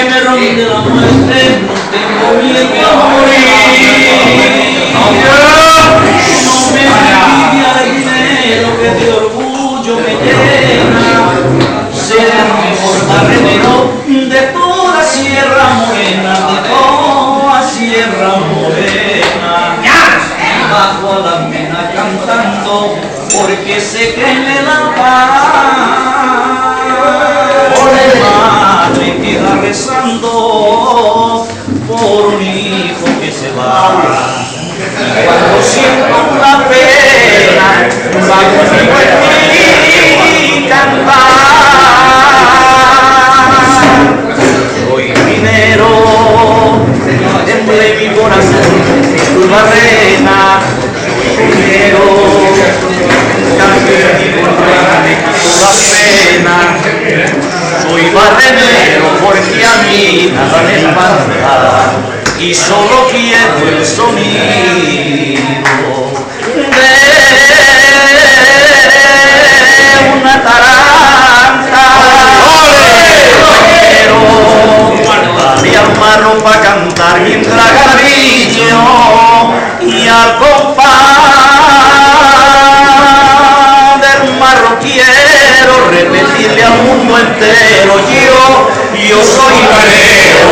que me ronde la muerte, no tengo miedo a morir. No me envidia el dinero que de orgullo me llena. Seré el mejor barrenero de toda Sierra Morena, de toda Sierra Morena. Bajo a la pena cantando, porque sé que me da paz. Madre queda rezando por un hijo que se va. Cuando siento una pena, bajo mi cantar. Soy minero, temple mi corazón, tu barrena. Soy minero, cambio mi barrena, me quito la pena. Soy barrenero porque a mí nada me falta y solo quiero el sonido de una taranta. Y al marro pa' cantar mientras garavillo y al compás del marro quiero repetirle al mundo entero, yo soy barrero.